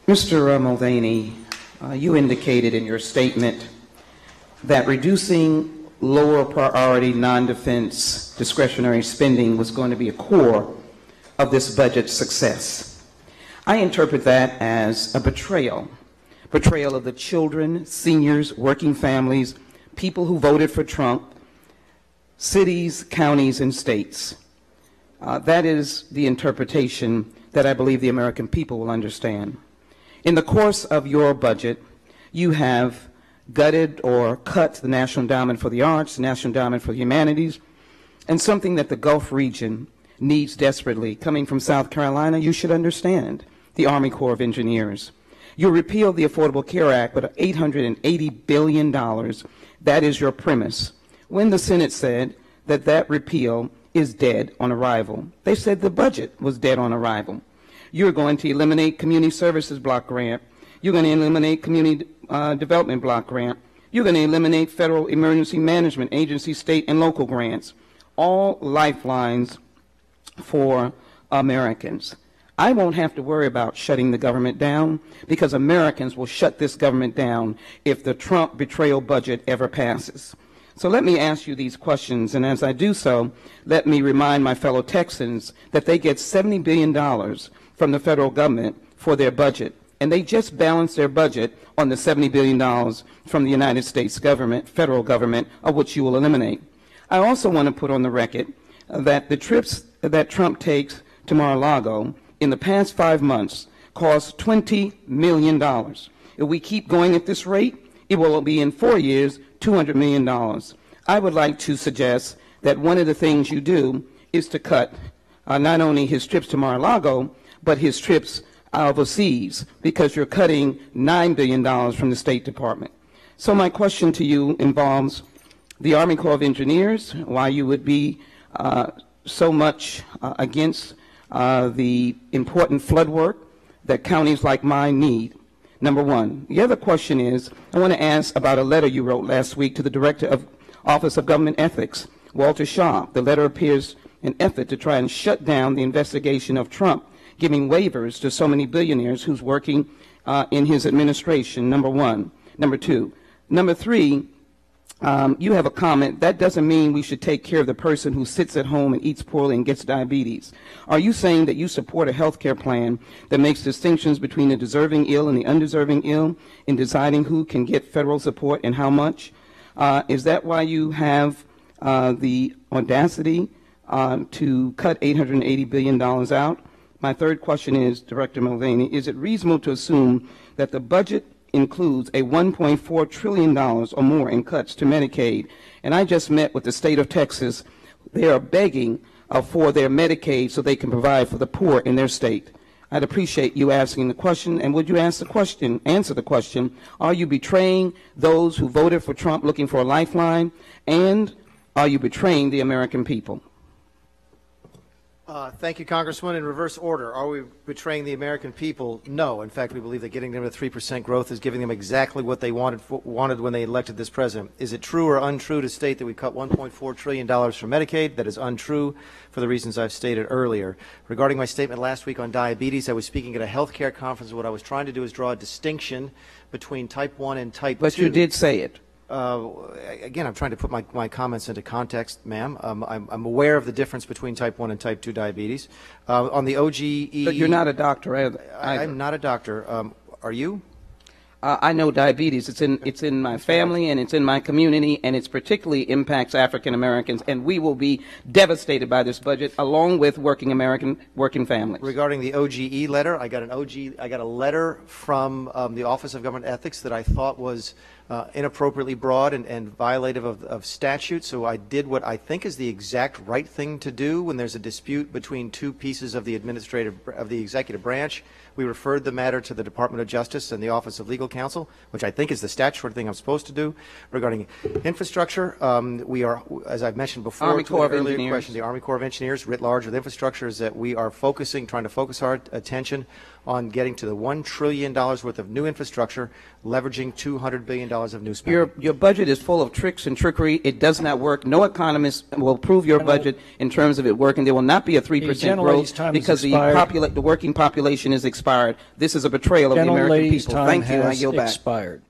Mr. Mulvaney, you indicated in your statement that reducing lower priority non-defense discretionary spending was going to be a core of this budget's success. I interpret that as a betrayal of the children, seniors, working families, people who voted for Trump, cities, counties, and states. That is the interpretation that I believe the American people will understand. In the course of your budget, you have gutted or cut the National Endowment for the Arts, the National Endowment for the Humanities, and something that the Gulf region needs desperately. Coming from South Carolina, you should understand the Army Corps of Engineers. You repealed the Affordable Care Act with $880 billion. That is your premise. When the Senate said that that repeal is dead on arrival, they said the budget was dead on arrival. You're going to eliminate Community Services Block Grant. You're going to eliminate Community Development Block Grant. You're going to eliminate Federal Emergency Management Agency, state, and local grants. All lifelines for Americans. I won't have to worry about shutting the government down because Americans will shut this government down if the Trump betrayal budget ever passes. So let me ask you these questions, and as I do so, let me remind my fellow Texans that they get $70 billion from the federal government for their budget, and they just balance their budget on the $70 billion from the United States government, federal government, of which you will eliminate. I also want to put on the record that the trips that Trump takes to Mar-a-Lago in the past 5 months cost $20 million. If we keep going at this rate, it will be in 4 years, $200 million. I would like to suggest that one of the things you do is to cut not only his trips to Mar-a-Lago, but his trips overseas, because you're cutting $9 billion from the State Department. So my question to you involves the Army Corps of Engineers, why you would be so much against the important flood work that counties like mine need. Number one. The other question is, I want to ask about a letter you wrote last week to the Director of Office of Government Ethics, Walter Shaw. The letter appears an effort to try and shut down the investigation of Trump giving waivers to so many billionaires who's working in his administration, number one. Number two. Number three, you have a comment, that doesn't mean we should take care of the person who sits at home and eats poorly and gets diabetes. Are you saying that you support a health care plan that makes distinctions between the deserving ill and the undeserving ill in deciding who can get federal support and how much? Is that why you have the audacity to cut $880 billion out? My third question is, Director Mulvaney, is it reasonable to assume that the budget includes a $1.4 trillion or more in cuts to Medicaid? And I just met with the state of Texas. They are begging for their Medicaid so they can provide for the poor in their state. I'd appreciate you asking the question, and would you answer the question, are you betraying those who voted for Trump looking for a lifeline, and are you betraying the American people? Thank you, Congressman. In reverse order, are we betraying the American people? No. In fact, we believe that getting them to 3% growth is giving them exactly what they wanted when they elected this president. Is it true or untrue to state that we cut $1.4 trillion from Medicaid? That is untrue for the reasons I've stated earlier. Regarding my statement last week on diabetes, I was speaking at a health care conference. What I was trying to do is draw a distinction between type 1 and type 2. But you did say it. Again, I'm trying to put my comments into context, ma'am. I'm aware of the difference between type 1 and type 2 diabetes. On the OGE... But you're not a doctor either. I'm not a doctor. Are you? I know diabetes. It's in my family and it's in my community, and it particularly impacts African Americans, and we will be devastated by this budget along with working families. Regarding the OGE letter, I got a letter from the Office of Government Ethics that I thought was inappropriately broad and violative of statute, so I did what I think is the exact right thing to do when there's a dispute between two pieces of the executive branch. We referred the matter to the Department of Justice and the Office of Legal Counsel, which I think is the statutory thing I'm supposed to do. Regarding infrastructure, we are, as I've mentioned before, Army Corps of Engineers. The Army Corps of Engineers writ large with infrastructure is that we are trying to focus our attention on getting to the $1 trillion worth of new infrastructure, leveraging $200 billion of new spending. Your budget is full of tricks and trickery. It does not work. No economist will approve your budget in terms of it working. There will not be a 3% growth because the working population is expired. This is a betrayal of the American people. Thank you. I yield back. Expired.